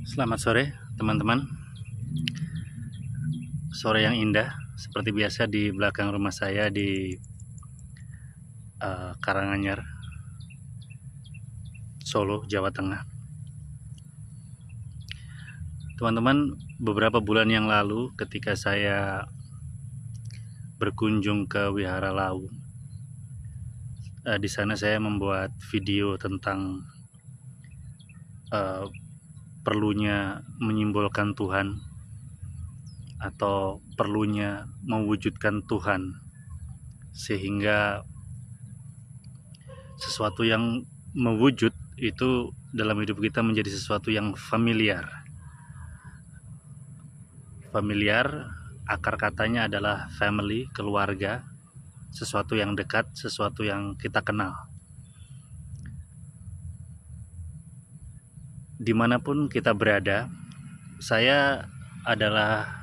Selamat sore teman-teman. Sore yang indah. Seperti biasa di belakang rumah saya di Karanganyar, Solo, Jawa Tengah. Teman-teman, beberapa bulan yang lalu ketika saya berkunjung ke Wihara Lau, di sana saya membuat video tentang perlunya menyimbolkan Tuhan atau perlunya mewujudkan Tuhan, sehingga sesuatu yang mewujud itu dalam hidup kita menjadi sesuatu yang familiar. Familiar, akar katanya adalah family, keluarga, sesuatu yang dekat, sesuatu yang kita kenal. Dimanapun kita berada, saya adalah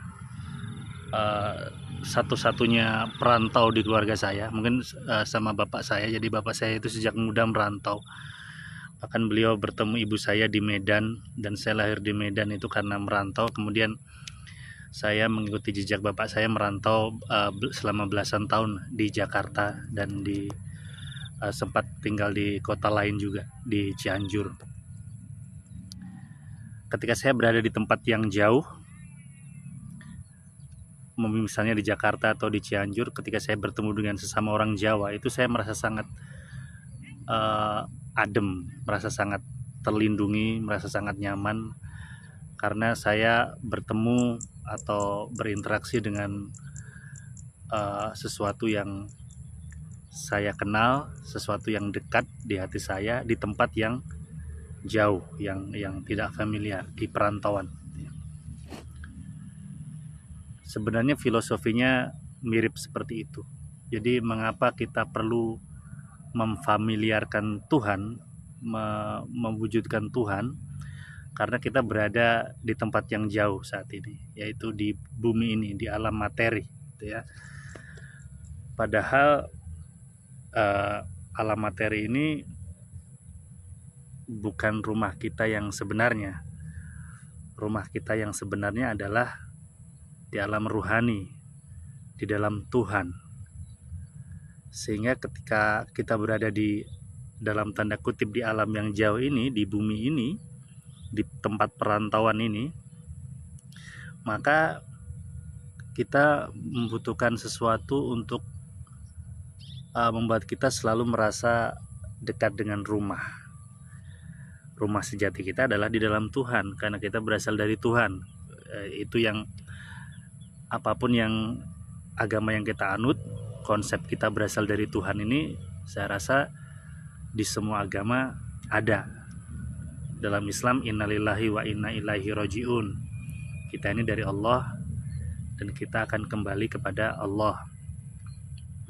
satu-satunya perantau di keluarga saya, mungkin sama bapak saya. Jadi bapak saya itu sejak muda merantau, bahkan beliau bertemu ibu saya di Medan, dan saya lahir di Medan itu karena merantau. Kemudian saya mengikuti jejak bapak saya merantau selama belasan tahun di Jakarta, dan sempat tinggal di kota lain juga, di Cianjur. Ketika saya berada di tempat yang jauh, misalnya di Jakarta atau di Cianjur, ketika saya bertemu dengan sesama orang Jawa, itu saya merasa sangat adem, merasa sangat terlindungi, merasa sangat nyaman, karena saya bertemu atau berinteraksi dengan sesuatu yang saya kenal, sesuatu yang dekat di hati saya, di tempat yang jauh, yang tidak familiar, di perantauan. Sebenarnya filosofinya mirip seperti itu. Jadi mengapa kita perlu memfamiliarkan Tuhan, mewujudkan Tuhan? Karena kita berada di tempat yang jauh saat ini, yaitu di bumi ini, di alam materi, gitu ya. Padahal alam materi ini bukan rumah kita yang sebenarnya. Rumah kita yang sebenarnya adalah di alam ruhani, di dalam Tuhan. Sehingga ketika kita berada di dalam tanda kutip di alam yang jauh ini, di bumi ini, di tempat perantauan ini, maka kita membutuhkan sesuatu untuk membuat kita selalu merasa dekat dengan rumah. Rumah sejati kita adalah di dalam Tuhan, karena kita berasal dari Tuhan. Itu yang apapun yang agama yang kita anut, konsep kita berasal dari Tuhan ini, saya rasa di semua agama ada. Dalam Islam, innalillahi wa inna ilaihi rajiun. Kita ini dari Allah dan kita akan kembali kepada Allah.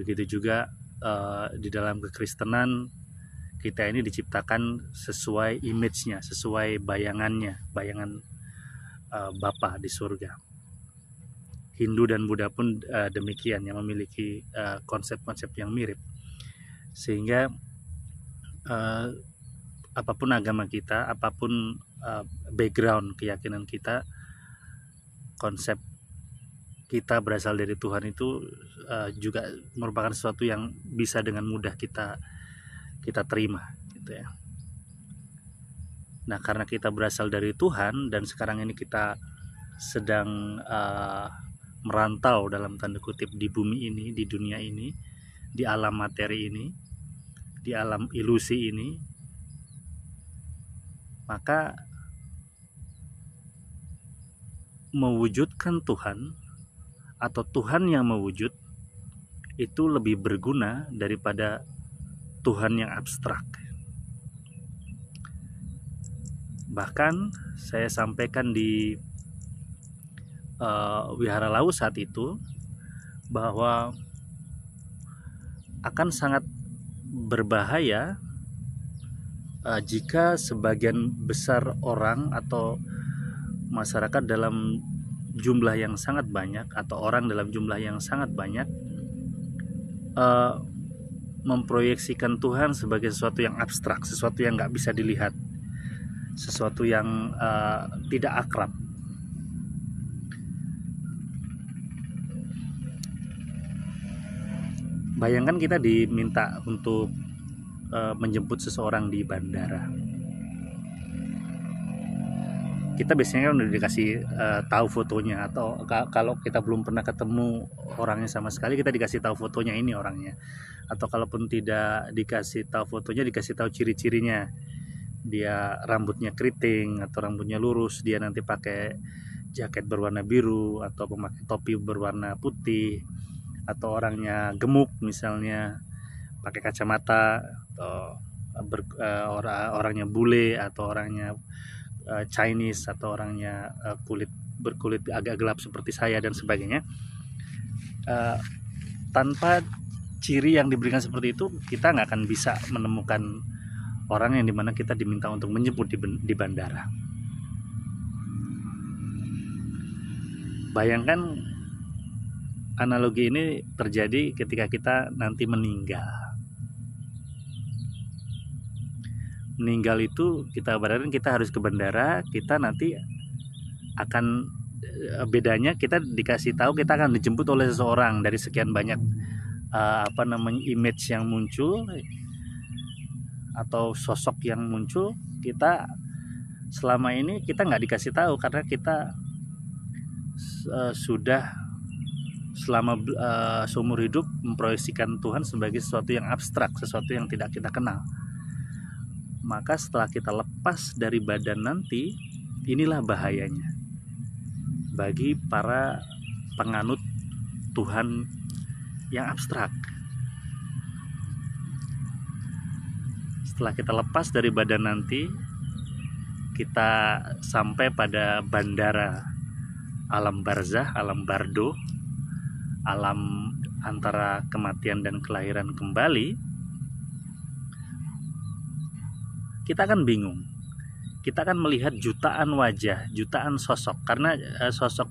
Begitu juga di dalam kekristenan, kita ini diciptakan sesuai image-nya, sesuai bayangannya, bayangan Bapa di surga. Hindu dan Buddha pun demikian, yang memiliki konsep-konsep yang mirip. Sehingga apapun agama kita, apapun background keyakinan kita, konsep kita berasal dari Tuhan itu juga merupakan sesuatu yang bisa dengan mudah kita terima, gitu ya. Nah, karena kita berasal dari Tuhan dan sekarang ini kita sedang merantau dalam tanda kutip di bumi ini, di dunia ini, di alam materi ini, di alam ilusi ini, maka mewujudkan Tuhan atau Tuhan yang mewujud itu lebih berguna daripada Tuhan yang abstrak. Bahkan saya sampaikan di Wihara Lau saat itu bahwa akan sangat berbahaya jika sebagian besar orang atau masyarakat dalam jumlah yang sangat banyak, atau orang dalam jumlah yang sangat banyak memproyeksikan Tuhan sebagai sesuatu yang abstrak, sesuatu yang nggak bisa dilihat, sesuatu yang tidak akrab. Bayangkan kita diminta untuk menjemput seseorang di bandara. Kita biasanya kan udah dikasih tahu fotonya, atau kalau kita belum pernah ketemu orangnya sama sekali, kita dikasih tahu fotonya, ini orangnya. Atau kalaupun tidak dikasih tahu fotonya, dikasih tahu ciri-cirinya. Dia rambutnya keriting atau rambutnya lurus, dia nanti pakai jaket berwarna biru atau memakai topi berwarna putih, atau orangnya gemuk misalnya, pakai kacamata, atau orangnya bule, atau orangnya Chinese, atau orangnya berkulit agak gelap seperti saya dan sebagainya. Tanpa ciri yang diberikan seperti itu, kita nggak akan bisa menemukan orang yang dimana kita diminta untuk menjemput di bandara. Bayangkan analogi ini terjadi ketika kita nanti meninggal. Meninggal itu kita baratin kita harus ke bandara, kita nanti akan, bedanya kita dikasih tahu kita akan dijemput oleh seseorang dari sekian banyak image yang muncul atau sosok yang muncul. Kita selama ini kita nggak dikasih tahu karena kita sudah selama seumur hidup memproyeksikan Tuhan sebagai sesuatu yang abstrak, sesuatu yang tidak kita kenal. Maka setelah kita lepas dari badan nanti, inilah bahayanya bagi para penganut Tuhan yang abstrak. Setelah kita lepas dari badan nanti, kita sampai pada bandara alam barzah, alam bardo, alam antara kematian dan kelahiran kembali. Kita akan bingung, kita akan melihat jutaan wajah, jutaan sosok, karena sosok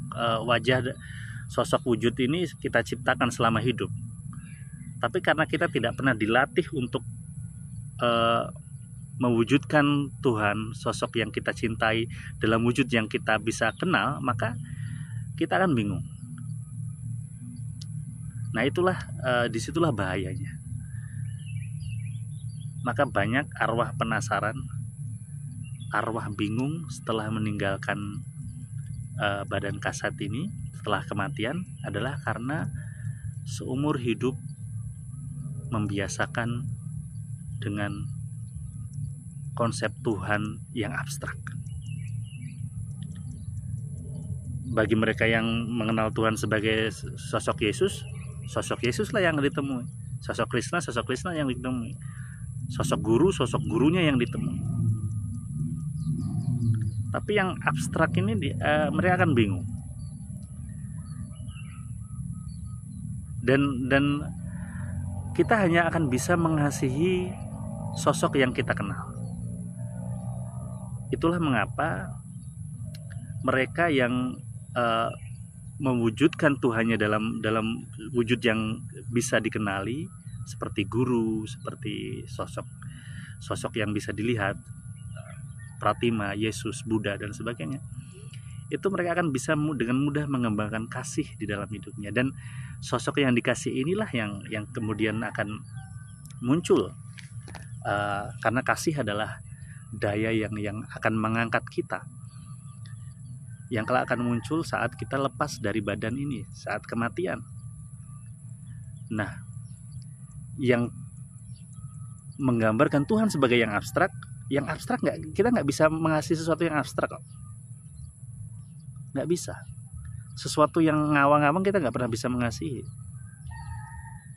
wujud ini kita ciptakan selama hidup. Tapi karena kita tidak pernah dilatih untuk mewujudkan Tuhan, sosok yang kita cintai dalam wujud yang kita bisa kenal, maka kita akan bingung. Nah itulah, disitulah bahayanya. Maka banyak arwah penasaran, arwah bingung setelah meninggalkan badan kasat ini, setelah kematian, adalah karena seumur hidup membiasakan dengan konsep Tuhan yang abstrak. Bagi mereka yang mengenal Tuhan sebagai sosok Yesuslah yang ditemui. Sosok Krishna yang ditemui. Sosok gurunya yang ditemui. Tapi yang abstrak ini mereka akan bingung. Dan kita hanya akan bisa mengasihi sosok yang kita kenal. Itulah mengapa mereka yang mewujudkan Tuhannya dalam wujud yang bisa dikenali, seperti guru, seperti sosok yang bisa dilihat, Pratima, Yesus, Buddha dan sebagainya, itu mereka akan bisa dengan mudah mengembangkan kasih di dalam hidupnya. Dan sosok yang dikasih inilah yang kemudian akan muncul, karena kasih adalah daya yang akan mengangkat kita, yang kelak akan muncul saat kita lepas dari badan ini, saat kematian. Nah, yang menggambarkan Tuhan sebagai yang abstrak kita nggak bisa mengasihi sesuatu yang abstrak kok. Nggak bisa. Sesuatu yang ngawang-ngawang kita nggak pernah bisa mengasihi.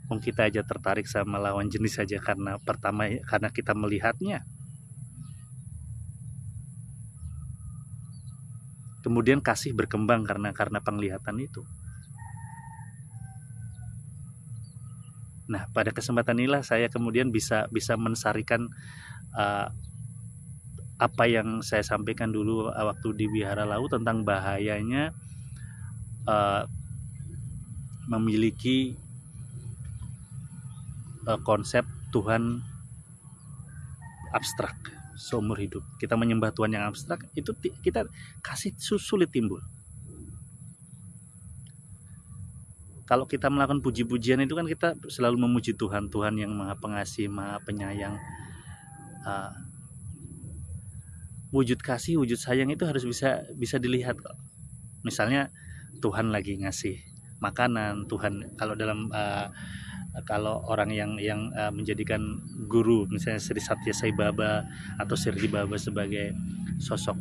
Kita aja tertarik sama lawan jenis saja karena kita melihatnya. Kemudian kasih berkembang karena penglihatan itu. Nah, pada kesempatan inilah saya kemudian bisa mensarikan apa yang saya sampaikan dulu waktu di Wihara Lawu tentang bahayanya memiliki konsep Tuhan abstrak. seumur hidup. Kita menyembah Tuhan yang abstrak, itu kita kasih sulit timbul. Kalau kita melakukan puji-pujian itu kan kita selalu memuji Tuhan, Tuhan yang maha pengasih, maha penyayang. Wujud kasih, wujud sayang itu harus bisa dilihat kok. Misalnya Tuhan lagi ngasih makanan, Tuhan kalau orang yang menjadikan guru, misalnya Sri Satya Sai Baba atau Sri Baba sebagai sosok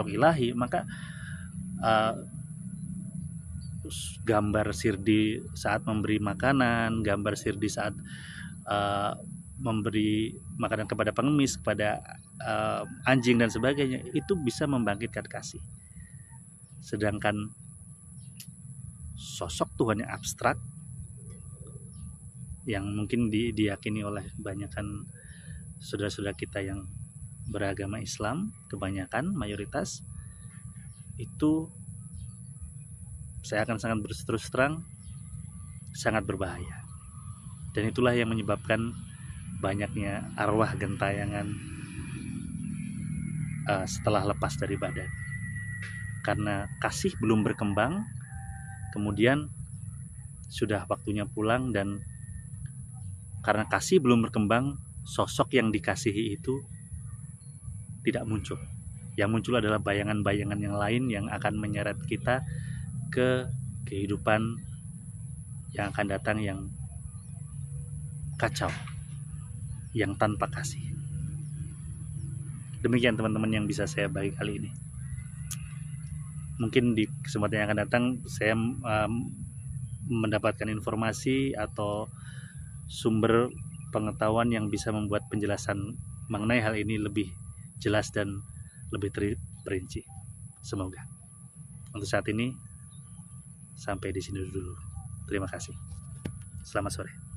ilahi, maka gambar Sirdi saat memberi makanan, gambar Sirdi saat memberi makanan kepada pengemis, kepada anjing dan sebagainya, itu bisa membangkitkan kasih. Sedangkan sosok Tuhan yang abstrak, yang mungkin diyakini oleh kebanyakan saudara-saudara kita yang beragama Islam, kebanyakan, mayoritas, itu saya akan sangat terus terang sangat berbahaya. Dan itulah yang menyebabkan banyaknya arwah gentayangan setelah lepas dari badan. Karena kasih belum berkembang, kemudian sudah waktunya pulang, dan karena kasih belum berkembang, sosok yang dikasihi itu tidak muncul. Yang muncul adalah bayangan-bayangan yang lain yang akan menyeret kita ke kehidupan yang akan datang yang kacau, yang tanpa kasih. Demikian teman-teman yang bisa saya bagi kali ini. Mungkin di kesempatan yang akan datang saya mendapatkan informasi atau sumber pengetahuan yang bisa membuat penjelasan mengenai hal ini lebih jelas dan lebih terperinci. Semoga. Untuk saat ini sampai di sini dulu. Terima kasih. Selamat sore.